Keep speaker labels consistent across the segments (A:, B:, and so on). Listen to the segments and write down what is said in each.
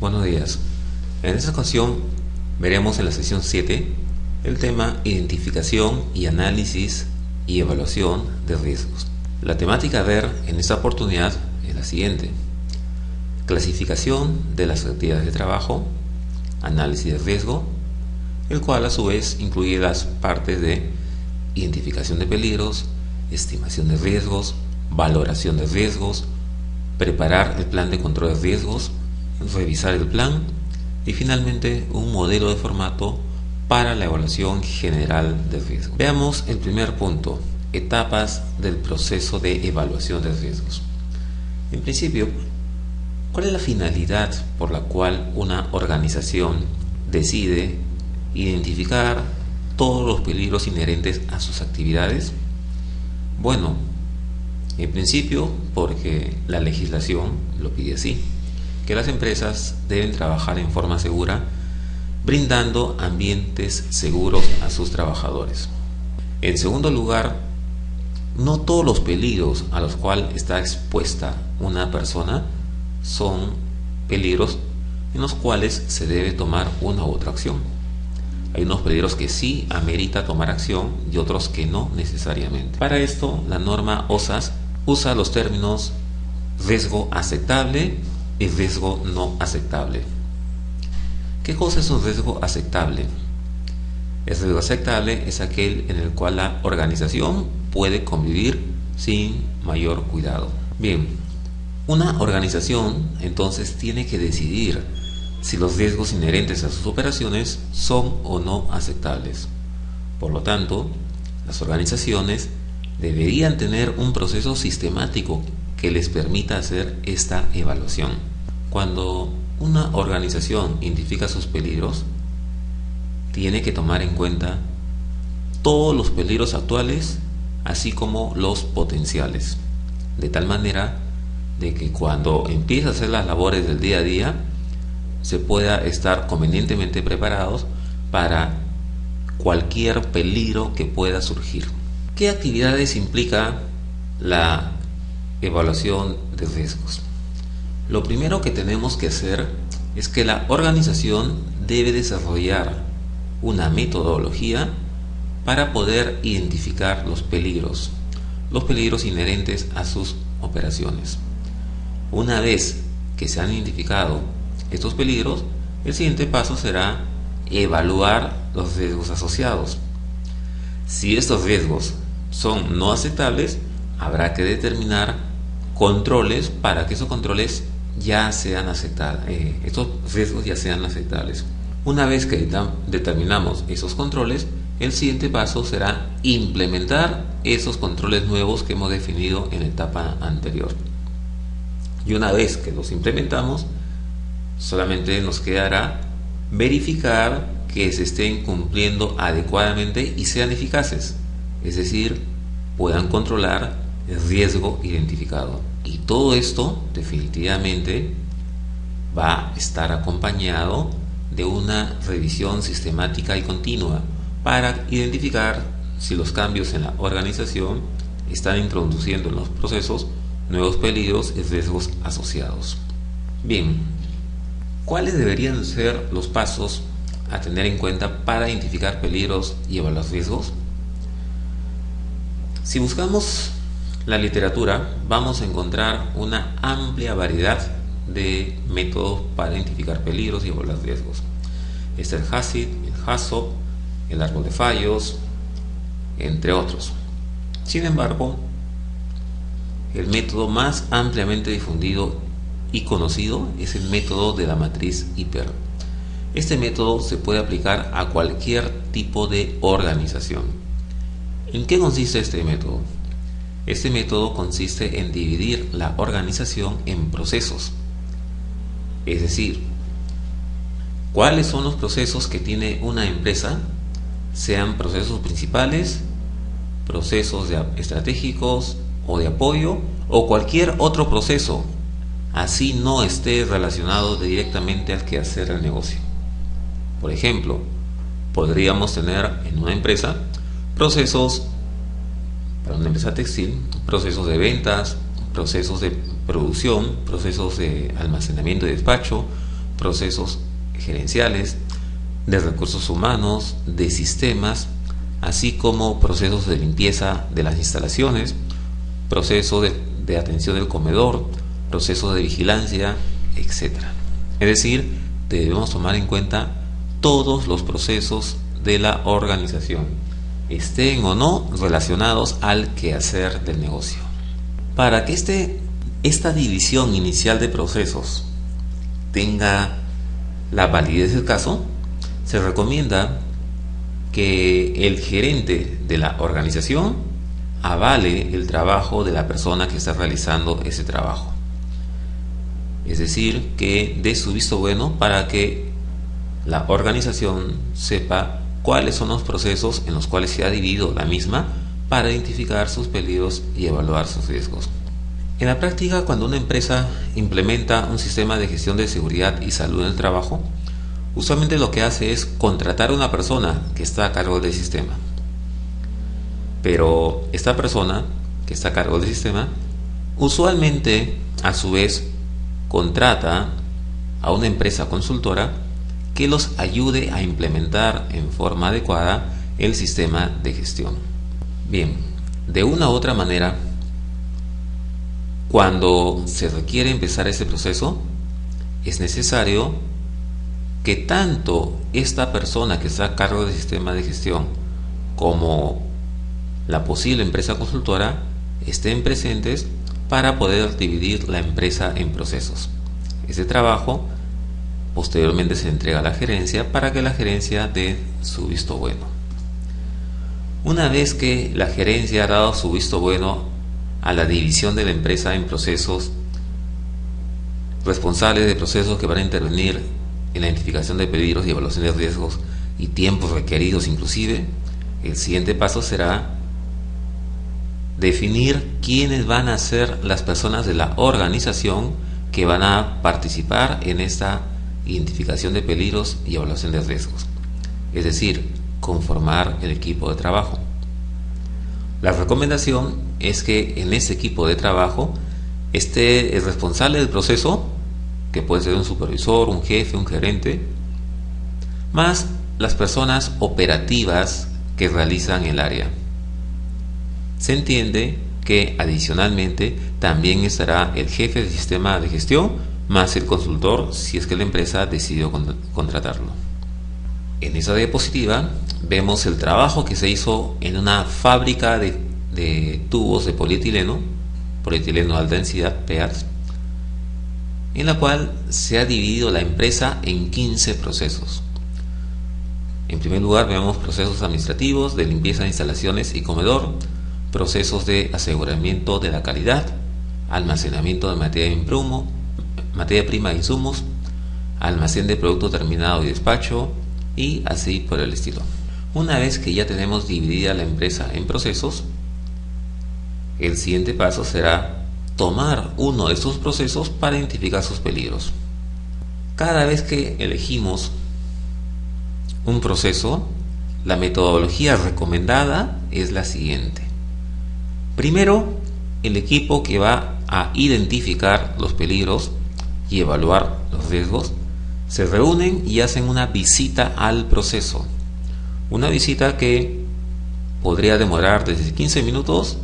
A: Buenos días. En esta ocasión veremos en la sesión 7 el tema identificación y análisis y evaluación de riesgos. La temática a ver en esta oportunidad es la siguiente: clasificación de las actividades de trabajo, análisis de riesgo, el cual a su vez incluye las partes de identificación de peligros, estimación de riesgos, valoración de riesgos, preparar el plan de control de riesgos, revisar el plan y finalmente un modelo de formato para la evaluación general de riesgo. Veamos el primer punto: etapas del proceso de evaluación de riesgos. En principio, ¿cuál es la finalidad por la cual una organización decide identificar todos los peligros inherentes a sus actividades? Bueno, en principio porque la legislación lo pide así, que las empresas deben trabajar en forma segura, brindando ambientes seguros a sus trabajadores. En segundo lugar, no todos los peligros a los cuales está expuesta una persona son peligros en los cuales se debe tomar una u otra acción. Hay unos peligros que sí amerita tomar acción y otros que no necesariamente. Para esto, la norma OSAS usa los términos riesgo aceptable y riesgo no aceptable. ¿Qué cosa es un riesgo aceptable? El riesgo aceptable es aquel en el cual la organización puede convivir sin mayor cuidado. Bien, una organización entonces tiene que decidir si los riesgos inherentes a sus operaciones son o no aceptables. Por lo tanto, las organizaciones deberían tener un proceso sistemático que les permita hacer esta evaluación. Cuando una organización identifica sus peligros, tiene que tomar en cuenta todos los peligros actuales, así como los potenciales, de tal manera de que cuando empiece a hacer las labores del día a día, se pueda estar convenientemente preparados para cualquier peligro que pueda surgir. ¿Qué actividades implica la evaluación de riesgos? Lo primero que tenemos que hacer es que la organización debe desarrollar una metodología para poder identificar los peligros inherentes a sus operaciones. Una vez que se han identificado estos peligros, el siguiente paso será evaluar los riesgos asociados. Si estos riesgos son no aceptables, habrá que determinar controles para que esos controles ya sean aceptables, estos riesgos ya sean aceptables. Una vez que determinamos esos controles, el siguiente paso será implementar esos controles nuevos que hemos definido en la etapa anterior. Y una vez que los implementamos, solamente nos quedará verificar que se estén cumpliendo adecuadamente y sean eficaces, es decir, puedan controlar el riesgo identificado. Y todo esto definitivamente va a estar acompañado de una revisión sistemática y continua para identificar si los cambios en la organización están introduciendo en los procesos nuevos peligros y riesgos asociados. Bien, ¿cuáles deberían ser los pasos a tener en cuenta para identificar peligros y evaluar riesgos? Si buscamos la literatura, vamos a encontrar una amplia variedad de métodos para identificar peligros y evaluar riesgos. Está el HACCP, el HACCP, el árbol de fallos, entre otros. Sin embargo, el método más ampliamente difundido y conocido es el método de la matriz IPER. Este método se puede aplicar a cualquier tipo de organización. ¿En qué consiste este método? Este método consiste en dividir la organización en procesos. Es decir, ¿cuáles son los procesos que tiene una empresa? Sean procesos principales, procesos estratégicos o de apoyo o cualquier otro proceso, así no esté relacionado directamente al quehacer del negocio. Por ejemplo, podríamos tener en una empresa procesos, para una empresa textil, procesos de ventas, procesos de producción, procesos de almacenamiento y despacho, procesos gerenciales, de recursos humanos, de sistemas, así como procesos de limpieza de las instalaciones, procesos de atención del comedor, procesos de vigilancia, etc. Es decir, debemos tomar en cuenta todos los procesos de la organización, estén o no relacionados al quehacer del negocio. Para que esta división inicial de procesos tenga la validez del caso, se recomienda que el gerente de la organización avale el trabajo de la persona que está realizando ese trabajo. Es decir, que dé su visto bueno para que la organización sepa cuáles son los procesos en los cuales se ha dividido la misma para identificar sus peligros y evaluar sus riesgos. En la práctica, cuando una empresa implementa un sistema de gestión de seguridad y salud en el trabajo, usualmente lo que hace es contratar a una persona que está a cargo del sistema. Pero esta persona que está a cargo del sistema, usualmente a su vez contrata a una empresa consultora que los ayude a implementar en forma adecuada el sistema de gestión. Bien, de una u otra manera, cuando se requiere empezar ese proceso, es necesario que tanto esta persona que está a cargo del sistema de gestión como la posible empresa consultora estén presentes para poder dividir la empresa en procesos. Ese trabajo posteriormente se entrega a la gerencia para que la gerencia dé su visto bueno. Una vez que la gerencia ha dado su visto bueno a la división de la empresa en procesos, responsables de procesos que van a intervenir en la identificación de peligros y evaluación de riesgos y tiempos requeridos inclusive, el siguiente paso será definir quiénes van a ser las personas de la organización que van a participar en esta identificación de peligros y evaluación de riesgos, es decir, conformar el equipo de trabajo. La recomendación es que en este equipo de trabajo esté el responsable del proceso, que puede ser un supervisor, un jefe, un gerente, más las personas operativas que realizan el área. Se entiende que adicionalmente también estará el jefe del sistema de gestión más el consultor si es que la empresa decidió contratarlo. En esa diapositiva vemos el trabajo que se hizo en una fábrica de tubos de polietileno de alta densidad, PEADS, en la cual se ha dividido la empresa en 15 procesos. En primer lugar vemos procesos administrativos de limpieza de instalaciones y comedor, procesos de aseguramiento de la calidad, almacenamiento de materia prima e insumos, almacén de producto terminado y despacho, y así por el estilo. Una vez que ya tenemos dividida la empresa en procesos, el siguiente paso será tomar uno de estos procesos para identificar sus peligros. Cada vez que elegimos un proceso, la metodología recomendada es la siguiente. Primero, el equipo que va a identificar los peligros y evaluar los riesgos se reúnen y hacen una visita al proceso. Una visita que podría demorar desde 15 minutos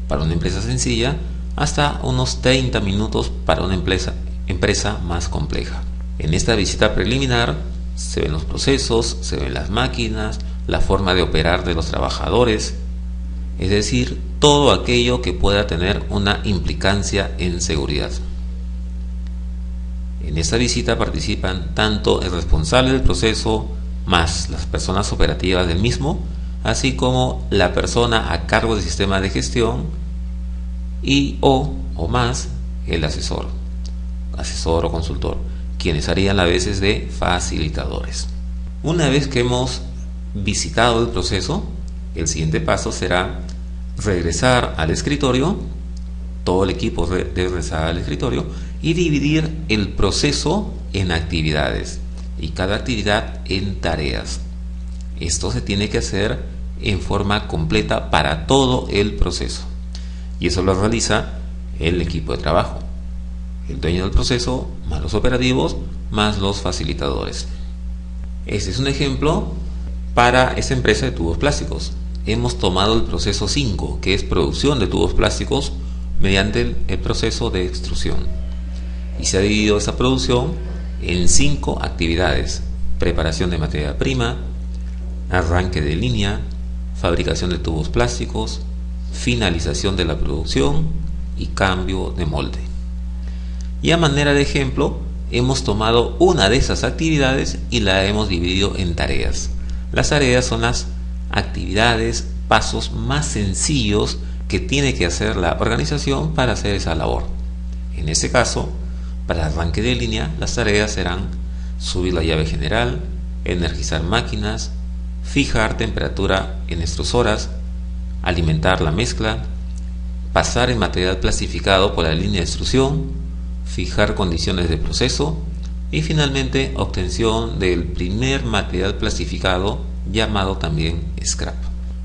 A: para una empresa sencilla hasta unos 30 minutos para una empresa más compleja. En esta visita preliminar se ven los procesos, se ven las máquinas, la forma de operar de los trabajadores, es decir, todo aquello que pueda tener una implicancia en seguridad. En esta visita participan tanto el responsable del proceso más las personas operativas del mismo, así como la persona a cargo del sistema de gestión y o más el asesor o consultor, quienes harían a veces de facilitadores. Una vez que hemos visitado el proceso, el siguiente paso será regresar al escritorio. Todo el equipo debe regresar al escritorio y dividir el proceso en actividades y cada actividad en tareas. Esto se tiene que hacer en forma completa para todo el proceso, y eso lo realiza el equipo de trabajo, el dueño del proceso más los operativos más los facilitadores. Este es un ejemplo para esta empresa de tubos plásticos. Hemos tomado el proceso 5, que es producción de tubos plásticos mediante el proceso de extrusión. Y se ha dividido esa producción en 5 actividades: preparación de materia prima, arranque de línea, fabricación de tubos plásticos, finalización de la producción y cambio de molde. Y a manera de ejemplo, hemos tomado una de esas actividades y la hemos dividido en tareas. Las tareas son las actividades, pasos más sencillos que tiene que hacer la organización para hacer esa labor. En este caso, para arranque de línea, las tareas serán subir la llave general, energizar máquinas, fijar temperatura en extrusoras, alimentar la mezcla, pasar el material plastificado por la línea de extrusión, fijar condiciones de proceso y finalmente obtención del primer material plastificado, llamado también scrap.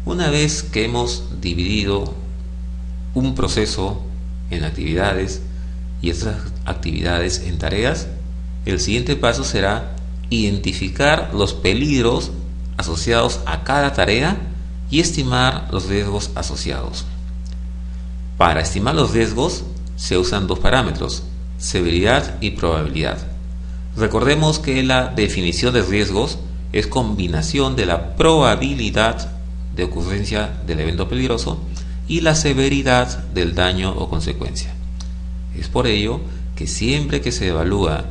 A: Una vez que hemos dividido un proceso en actividades y estas actividades en tareas, el siguiente paso será identificar los peligros asociados a cada tarea y estimar los riesgos asociados. Para estimar los riesgos se usan 2 parámetros: severidad y probabilidad. Recordemos que la definición de riesgos es combinación de la probabilidad de ocurrencia del evento peligroso y la severidad del daño o consecuencia. Es por ello que siempre que se evalúa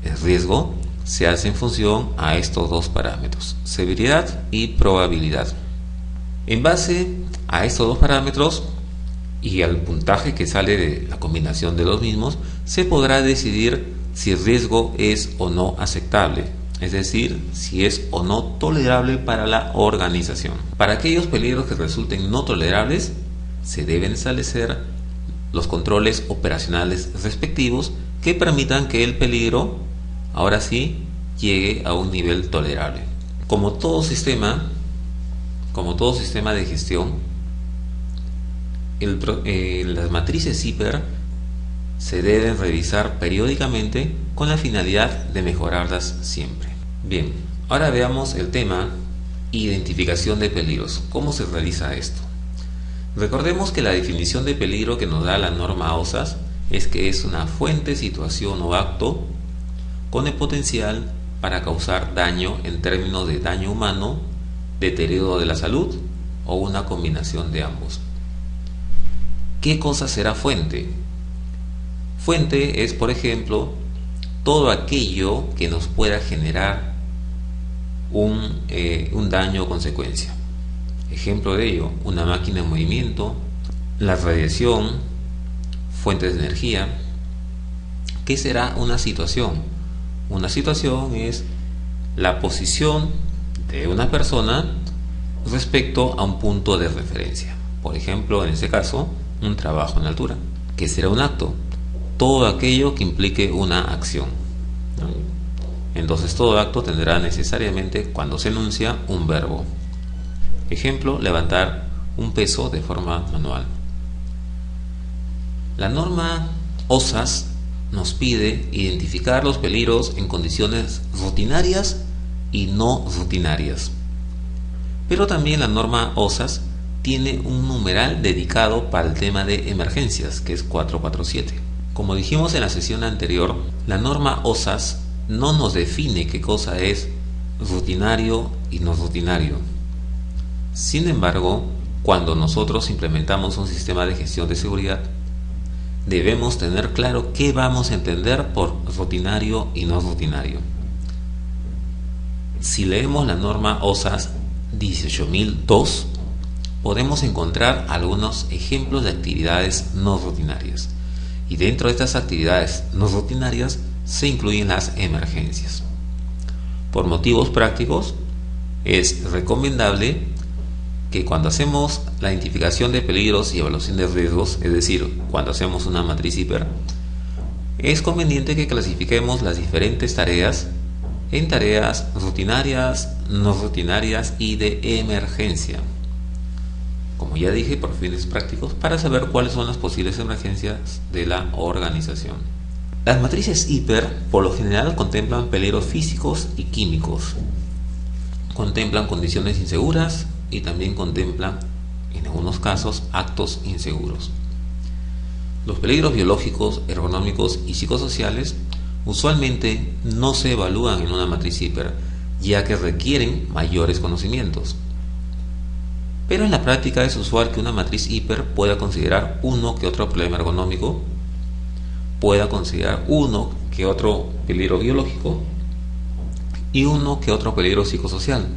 A: el riesgo, se hace en función a estos 2 parámetros: severidad y probabilidad. En base a estos 2 parámetros y al puntaje que sale de la combinación de los mismos, se podrá decidir si el riesgo es o no aceptable, es decir, si es o no tolerable para la organización. Para aquellos peligros que resulten no tolerables, se deben establecer los controles operacionales respectivos que permitan que el peligro, ahora sí, llegue a un nivel tolerable. Como todo sistema de gestión, las matrices CIPER se deben revisar periódicamente con la finalidad de mejorarlas siempre. Bien, ahora veamos el tema identificación de peligros. ¿Cómo se realiza esto? Recordemos que la definición de peligro que nos da la norma OSAS es que es una fuente, situación o acto con el potencial para causar daño en términos de daño humano, deterioro de la salud o una combinación de ambos. ¿Qué cosa será fuente? Fuente es, por ejemplo, todo aquello que nos pueda generar un daño o consecuencia. Ejemplo de ello: una máquina en movimiento, la radiación, fuentes de energía. ¿Qué será una situación? Una situación es la posición de una persona respecto a un punto de referencia. Por ejemplo, en este caso, un trabajo en altura. ¿Qué será un acto? Todo aquello que implique una acción. Entonces, todo acto tendrá necesariamente, cuando se enuncia, un verbo. Ejemplo: levantar un peso de forma manual. La norma OSAS nos pide identificar los peligros en condiciones rutinarias y no rutinarias. Pero también la norma OSAS tiene un numeral dedicado para el tema de emergencias, que es 447. Como dijimos en la sesión anterior, la norma OSAS no nos define qué cosa es rutinario y no rutinario. Sin embargo, cuando nosotros implementamos un sistema de gestión de seguridad, debemos tener claro qué vamos a entender por rutinario y no rutinario. Si leemos la norma OSAS 18002, podemos encontrar algunos ejemplos de actividades no rutinarias. Y dentro de estas actividades no rutinarias se incluyen las emergencias. Por motivos prácticos, es recomendable que cuando hacemos la identificación de peligros y evaluación de riesgos, es decir, cuando hacemos una matriz CIPER, es conveniente que clasifiquemos las diferentes tareas en tareas rutinarias, no rutinarias y de emergencia. Como ya dije, por fines prácticos, para saber cuáles son las posibles emergencias de la organización. Las matrices hiper por lo general contemplan peligros físicos y químicos, contemplan condiciones inseguras y también contemplan, en algunos casos, actos inseguros. Los peligros biológicos, ergonómicos y psicosociales usualmente no se evalúan en una matriz hiper, ya que requieren mayores conocimientos. Pero en la práctica es usual que una matriz hiper pueda considerar uno que otro problema ergonómico, pueda considerar uno que otro peligro biológico y uno que otro peligro psicosocial,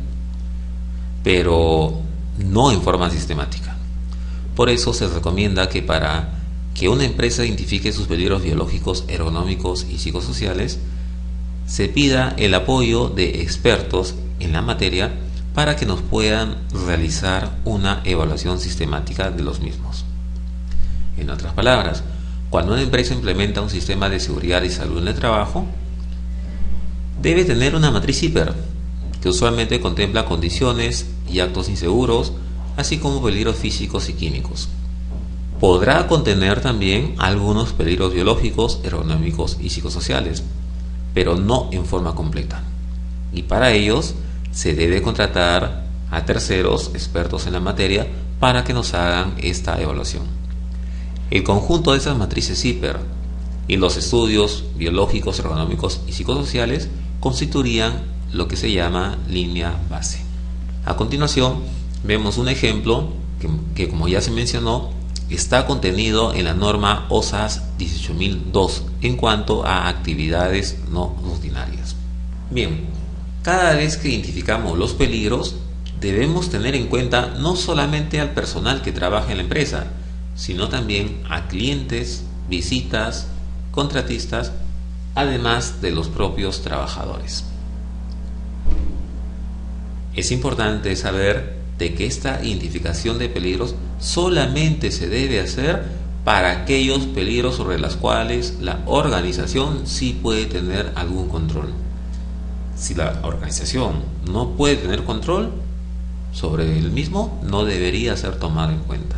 A: pero no en forma sistemática. Por eso se recomienda que para que una empresa identifique sus peligros biológicos, ergonómicos y psicosociales, se pida el apoyo de expertos en la materia para que nos puedan realizar una evaluación sistemática de los mismos. En otras palabras, cuando una empresa implementa un sistema de seguridad y salud en el trabajo, debe tener una matriz hiper, que usualmente contempla condiciones y actos inseguros, así como peligros físicos y químicos. Podrá contener también algunos peligros biológicos, ergonómicos y psicosociales, pero no en forma completa. Y para ellos se debe contratar a terceros expertos en la materia para que nos hagan esta evaluación. El conjunto de esas matrices hiper y los estudios biológicos, ergonómicos y psicosociales constituirían lo que se llama línea base. A continuación vemos un ejemplo que como ya se mencionó, está contenido en la norma OSAS 18002 en cuanto a actividades no rutinarias. Bien, cada vez que identificamos los peligros, debemos tener en cuenta no solamente al personal que trabaja en la empresa, sino también a clientes, visitas, contratistas, además de los propios trabajadores. Es importante saber de que esta identificación de peligros solamente se debe hacer para aquellos peligros sobre los cuales la organización sí puede tener algún control. Si la organización no puede tener control sobre el mismo, no debería ser tomado en cuenta.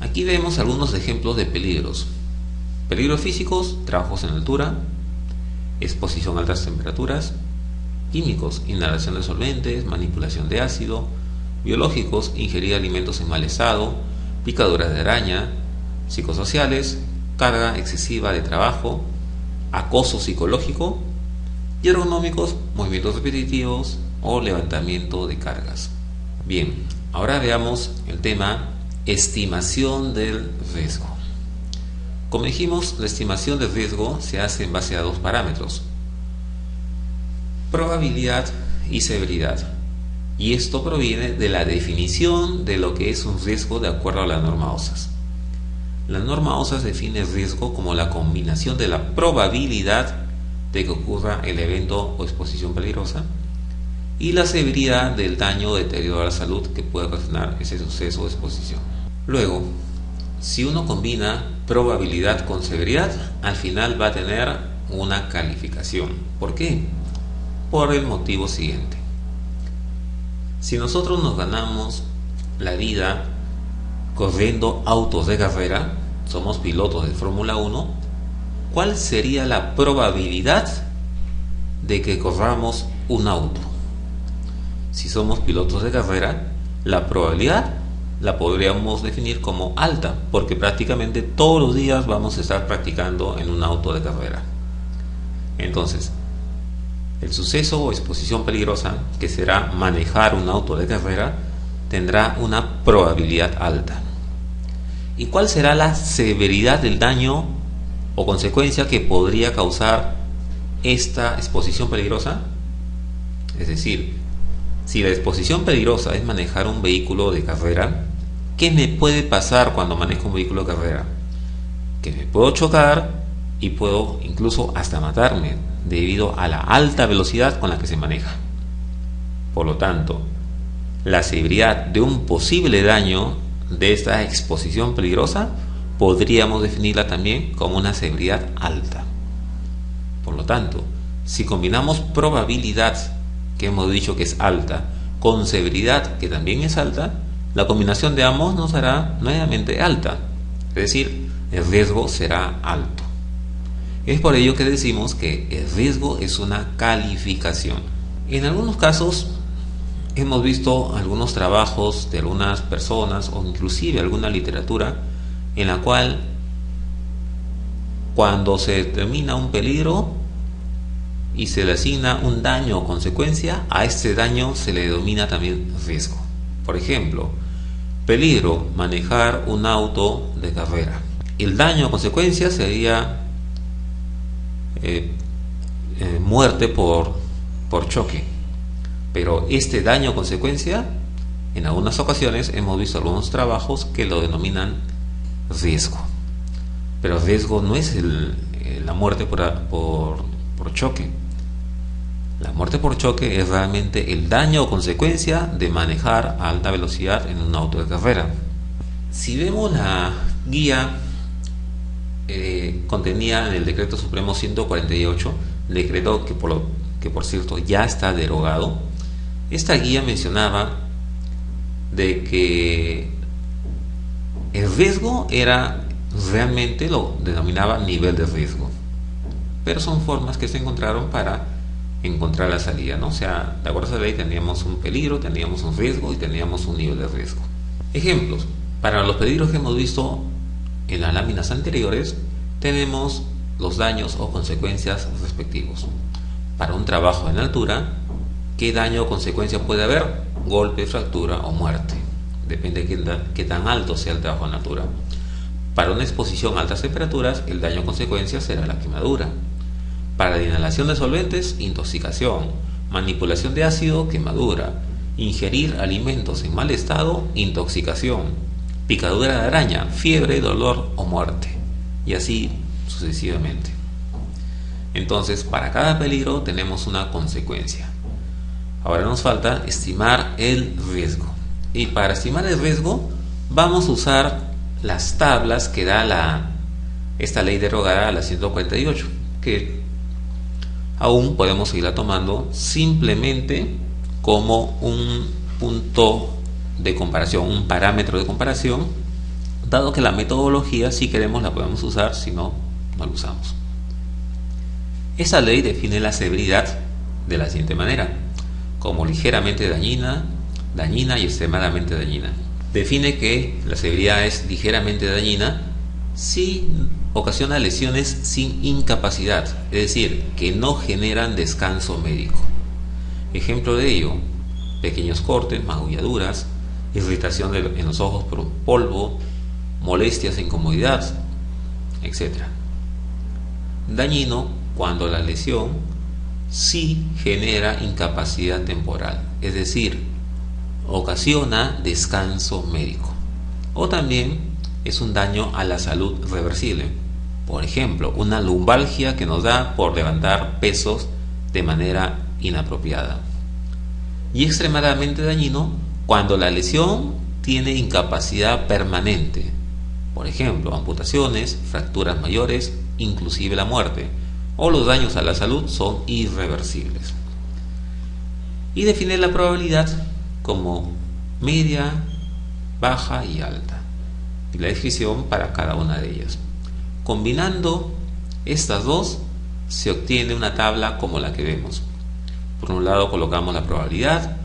A: Aquí vemos algunos ejemplos de peligros. Peligros físicos, trabajos en altura, exposición a altas temperaturas; químicos, inhalación de solventes, manipulación de ácido; biológicos, ingerir alimentos en mal estado, picaduras de araña; psicosociales, carga excesiva de trabajo, acoso psicológico; y ergonómicos, movimientos repetitivos o levantamiento de cargas. Bien, ahora veamos el tema estimación del riesgo. Como dijimos, la estimación del riesgo se hace en base a dos parámetros: probabilidad y severidad, y esto proviene de la definición de lo que es un riesgo de acuerdo a la norma OSAS. La norma OSAS define el riesgo como la combinación de la probabilidad de que ocurra el evento o exposición peligrosa y la severidad del daño o deterioro a la salud que puede ocasionar ese suceso o exposición. Luego, si uno combina probabilidad con severidad, al final va a tener una calificación. ¿Por qué? Por el motivo siguiente: si nosotros nos ganamos la vida corriendo autos de carrera, somos pilotos de Fórmula 1, ¿cuál sería la probabilidad de que corramos un auto? Si somos pilotos de carrera, la probabilidad la podríamos definir como alta, porque prácticamente todos los días vamos a estar practicando en un auto de carrera. Entonces, el suceso o exposición peligrosa, que será manejar un auto de carrera, tendrá una probabilidad alta. ¿Y cuál será la severidad del daño o consecuencia que podría causar esta exposición peligrosa? Es decir, si la exposición peligrosa es manejar un vehículo de carrera, ¿qué me puede pasar cuando manejo un vehículo de carrera? Que me puedo chocar y puedo incluso hasta matarme debido a la alta velocidad con la que se maneja. Por lo tanto, la severidad de un posible daño de esta exposición peligrosa podríamos definirla también como una severidad alta. Por lo tanto, si combinamos probabilidad, que hemos dicho que es alta, con severidad, que también es alta, la combinación de ambos nos hará nuevamente alta, es decir, el riesgo será alto. Es por ello que decimos que el riesgo es una calificación. En algunos casos hemos visto algunos trabajos de algunas personas o inclusive alguna literatura en la cual cuando se determina un peligro y se le asigna un daño o consecuencia, a este daño se le denomina también riesgo. Por ejemplo, peligro, manejar un auto de carrera. El daño o consecuencia sería muerte por choque. Pero este daño o consecuencia, en algunas ocasiones hemos visto algunos trabajos que lo denominan riesgo. Pero riesgo no es la muerte por choque. La muerte por choque es realmente el daño o consecuencia de manejar a alta velocidad en un auto de carrera. Si vemos la guía contenida en el Decreto Supremo 148, decreto que por cierto ya está derogado, esta guía mencionaba de que el riesgo era realmente, lo denominaba nivel de riesgo, pero son formas que se encontraron para encontrar la salida, ¿no? O sea, de acuerdo a esa ley teníamos un peligro, teníamos un riesgo y teníamos un nivel de riesgo. Ejemplos: para los peligros que hemos visto en las láminas anteriores, tenemos los daños o consecuencias respectivos. Para un trabajo en altura, ¿qué daño o consecuencia puede haber? Golpe, fractura o muerte. Depende de qué tan alto sea el trabajo en altura. Para una exposición a altas temperaturas, el daño o consecuencia será la quemadura. Para la inhalación de solventes, intoxicación. Manipulación de ácido, quemadura. Ingerir alimentos en mal estado, intoxicación. Picadura de araña, fiebre, dolor o muerte. Y así sucesivamente. Entonces, para cada peligro tenemos una consecuencia. Ahora nos falta estimar el riesgo. Y para estimar el riesgo, vamos a usar las tablas que da esta ley derogada, la 148, que aún podemos seguirla tomando simplemente como un punto de comparación, un parámetro de comparación, dado que la metodología, si queremos, la podemos usar, si no, no la usamos. Esta ley define la severidad de la siguiente manera: como ligeramente dañina y extremadamente dañina. Define que la severidad es ligeramente dañina si ocasiona lesiones sin incapacidad, es decir, que no generan descanso médico. Ejemplo de ello: pequeños cortes, magulladuras, irritación en los ojos por un polvo, molestias e incomodidad, etc. Dañino cuando la lesión sí genera incapacidad temporal, es decir, ocasiona descanso médico. O también es un daño a la salud reversible. Por ejemplo, una lumbalgia que nos da por levantar pesos de manera inapropiada. Y extremadamente dañino cuando la lesión tiene incapacidad permanente. Por ejemplo, amputaciones, fracturas mayores, inclusive la muerte. O los daños a la salud son irreversibles. Y define la probabilidad como media, baja y alta, y la descripción para cada una de ellas. Combinando estas dos se obtiene una tabla como la que vemos. Por un lado colocamos la probabilidad,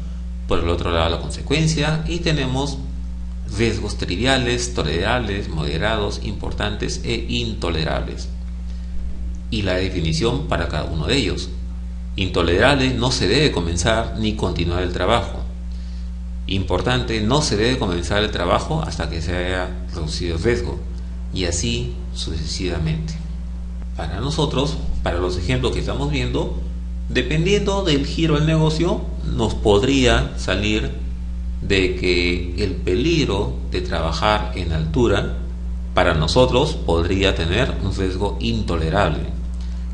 A: por el otro lado la consecuencia, y tenemos riesgos triviales, tolerables, moderados, importantes e intolerables, y la definición para cada uno de ellos. Intolerable: no se debe comenzar ni continuar el trabajo. Importante: no se debe comenzar el trabajo hasta que se haya reducido el riesgo, y así sucesivamente. Para nosotros, para los ejemplos que estamos viendo, dependiendo del giro del negocio, nos podría salir de que el peligro de trabajar en altura para nosotros podría tener un riesgo intolerable,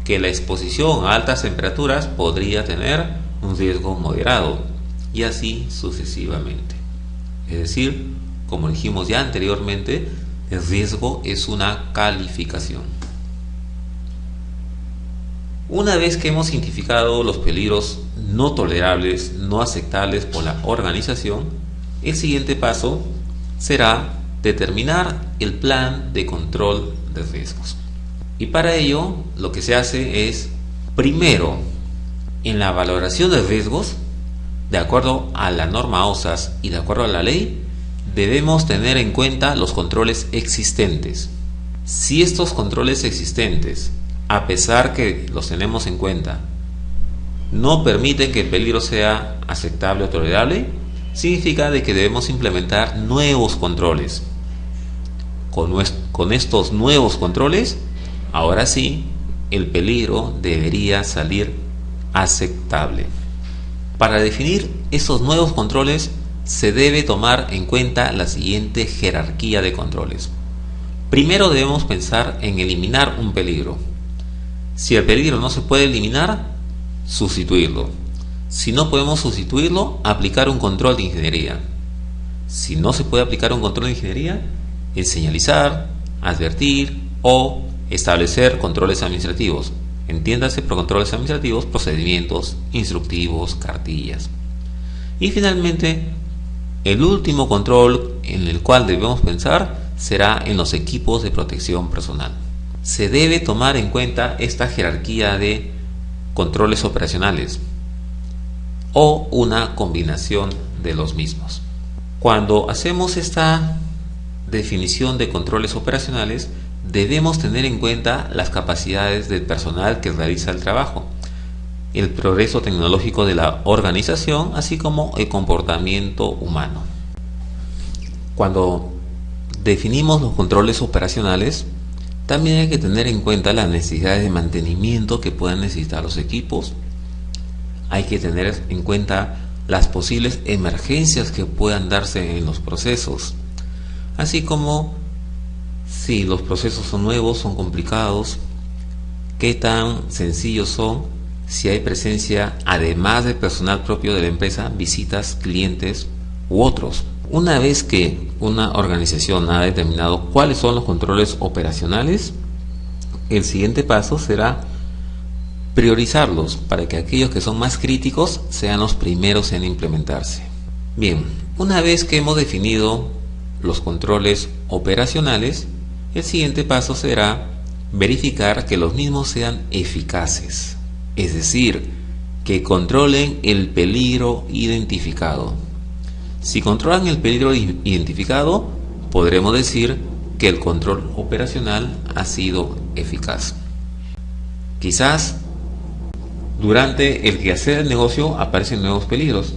A: que la exposición a altas temperaturas podría tener un riesgo moderado, y así sucesivamente. Es decir, como dijimos ya anteriormente, el riesgo es una calificación. Una vez que hemos identificado los peligros no tolerables, no aceptables por la organización, el siguiente paso será determinar el plan de control de riesgos. Y para ello lo que se hace es, primero, en la valoración de riesgos, de acuerdo a la norma OSAS y de acuerdo a la ley, debemos tener en cuenta los controles existentes. Si estos controles existentes, a pesar que los tenemos en cuenta, no permiten que el peligro sea aceptable o tolerable, significa de que debemos implementar nuevos controles. Con estos nuevos controles, ahora sí, el peligro debería salir aceptable. Para definir esos nuevos controles, se debe tomar en cuenta la siguiente jerarquía de controles. Primero debemos pensar en eliminar un peligro. Si el peligro no se puede eliminar, sustituirlo. Si no podemos sustituirlo, aplicar un control de ingeniería. Si no se puede aplicar un control de ingeniería, es señalizar, advertir o establecer controles administrativos. Entiéndase por controles administrativos, procedimientos, instructivos, cartillas. Y finalmente, el último control en el cual debemos pensar será en los equipos de protección personal. Se debe tomar en cuenta esta jerarquía de controles operacionales o una combinación de los mismos. Cuando hacemos esta definición de controles operacionales, debemos tener en cuenta las capacidades del personal que realiza el trabajo, el progreso tecnológico de la organización, así como el comportamiento humano. Cuando definimos los controles operacionales, también hay que tener en cuenta las necesidades de mantenimiento que puedan necesitar los equipos. Hay que tener en cuenta las posibles emergencias que puedan darse en los procesos, así como si los procesos son nuevos, son complicados, qué tan sencillos son, si hay presencia, además del personal propio de la empresa, visitas, clientes u otros. Una vez que una organización ha determinado cuáles son los controles operacionales, el siguiente paso será priorizarlos para que aquellos que son más críticos sean los primeros en implementarse. Bien, una vez que hemos definido los controles operacionales, el siguiente paso será verificar que los mismos sean eficaces, es decir, que controlen el peligro identificado. Si controlan el peligro identificado, podremos decir que el control operacional ha sido eficaz. Quizás durante el quehacer del negocio aparecen nuevos peligros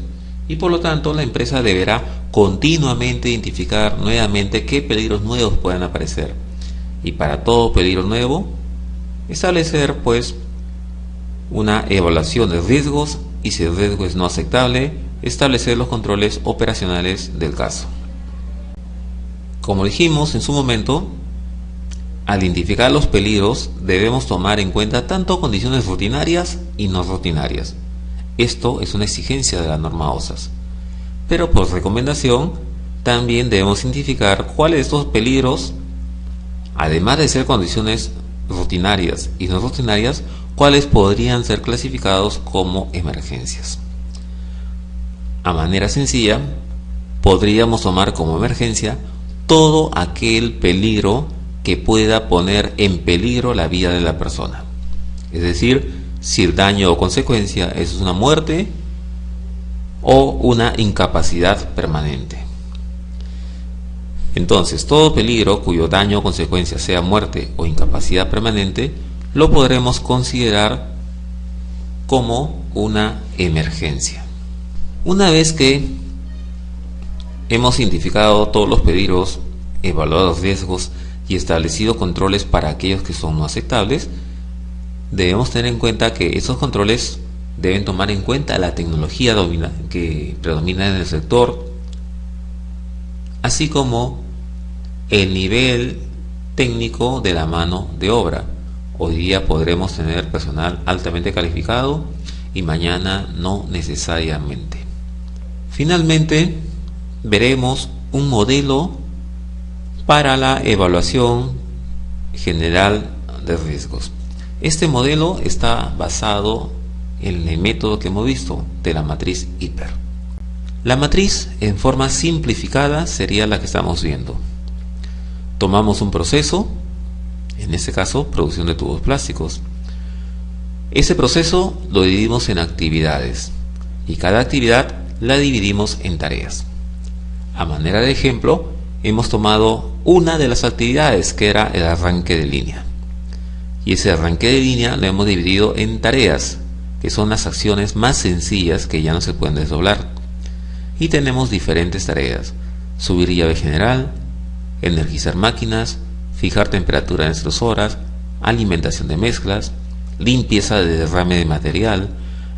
A: y por lo tanto la empresa deberá continuamente identificar nuevamente qué peligros nuevos puedan aparecer, y para todo peligro nuevo establecer pues una evaluación de riesgos, y si el riesgo es no aceptable, establecer los controles operacionales del caso. Como dijimos en su momento, al identificar los peligros debemos tomar en cuenta tanto condiciones rutinarias y no rutinarias. Esto es una exigencia de la norma OSAS. Pero por recomendación, también debemos identificar cuáles de estos peligros, además de ser condiciones rutinarias y no rutinarias, cuáles podrían ser clasificados como emergencias. A manera sencilla, podríamos tomar como emergencia todo aquel peligro que pueda poner en peligro la vida de la persona. Es decir, si el daño o consecuencia es una muerte o una incapacidad permanente. Entonces, todo peligro cuyo daño o consecuencia sea muerte o incapacidad permanente, lo podremos considerar como una emergencia. Una vez que hemos identificado todos los peligros, evaluado los riesgos y establecido controles para aquellos que son no aceptables, debemos tener en cuenta que esos controles deben tomar en cuenta la tecnología que predomina en el sector, así como el nivel técnico de la mano de obra. Hoy día podremos tener personal altamente calificado y mañana no necesariamente. Finalmente, veremos un modelo para la evaluación general de riesgos. Este modelo está basado en el método que hemos visto de la matriz HIPER. La matriz en forma simplificada sería la que estamos viendo. Tomamos un proceso, en este caso producción de tubos plásticos. Ese proceso lo dividimos en actividades y cada actividad la dividimos en tareas. A manera de ejemplo, hemos tomado una de las actividades, que era el arranque de línea, y ese arranque de línea lo hemos dividido en tareas, que son las acciones más sencillas que ya no se pueden desdoblar. Y tenemos diferentes tareas: subir llave general, energizar máquinas, fijar temperatura en extrusoras, alimentación de mezclas, limpieza de derrame de material,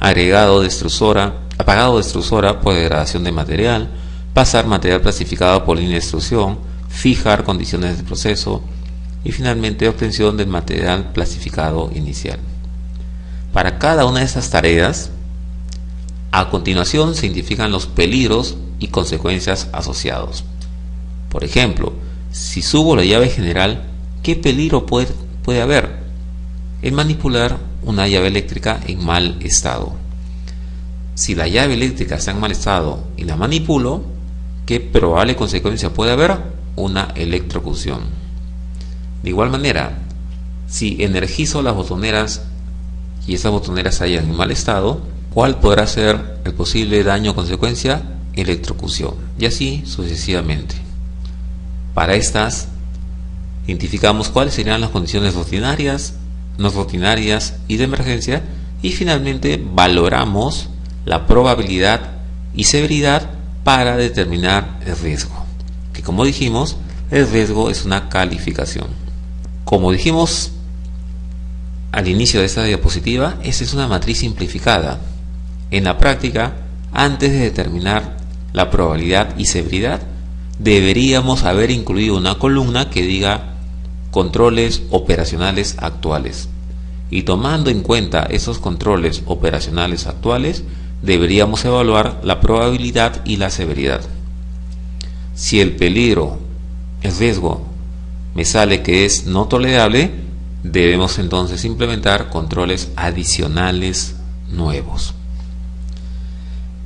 A: agregado de extrusora, apagado de extrusora por degradación de material, pasar material plastificado por línea de extrusión, fijar condiciones de proceso y finalmente obtención del material plastificado inicial. Para cada una de estas tareas, a continuación se identifican los peligros y consecuencias asociados. Por ejemplo, si subo la llave general, ¿qué peligro puede haber? El manipular una llave eléctrica en mal estado. Si la llave eléctrica está en mal estado y la manipulo, ¿qué probable consecuencia puede haber? Una electrocución. De igual manera, si energizo las botoneras y esas botoneras hayan en mal estado, ¿cuál podrá ser el posible daño o consecuencia? Electrocución. Y así sucesivamente. Para estas, identificamos cuáles serían las condiciones rutinarias, no rutinarias y de emergencia, y finalmente valoramos la probabilidad y severidad para determinar el riesgo, que como dijimos, el riesgo es una calificación. Como dijimos al inicio de esta diapositiva, esta es una matriz simplificada. En la práctica, antes de determinar la probabilidad y severidad, deberíamos haber incluido una columna que diga controles operacionales actuales. Y tomando en cuenta esos controles operacionales actuales, deberíamos evaluar la probabilidad y la severidad. Si el peligro, el riesgo, me sale que es no tolerable, debemos entonces implementar controles adicionales nuevos.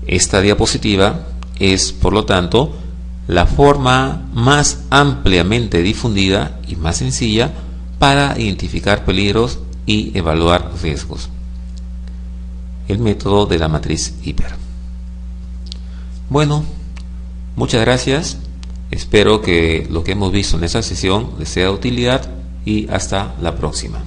A: Esta diapositiva es, por lo tanto, la forma más ampliamente difundida y más sencilla para identificar peligros y evaluar riesgos: el método de la matriz Hiper. Bueno, muchas gracias. Espero que lo que hemos visto en esta sesión les sea de utilidad y hasta la próxima.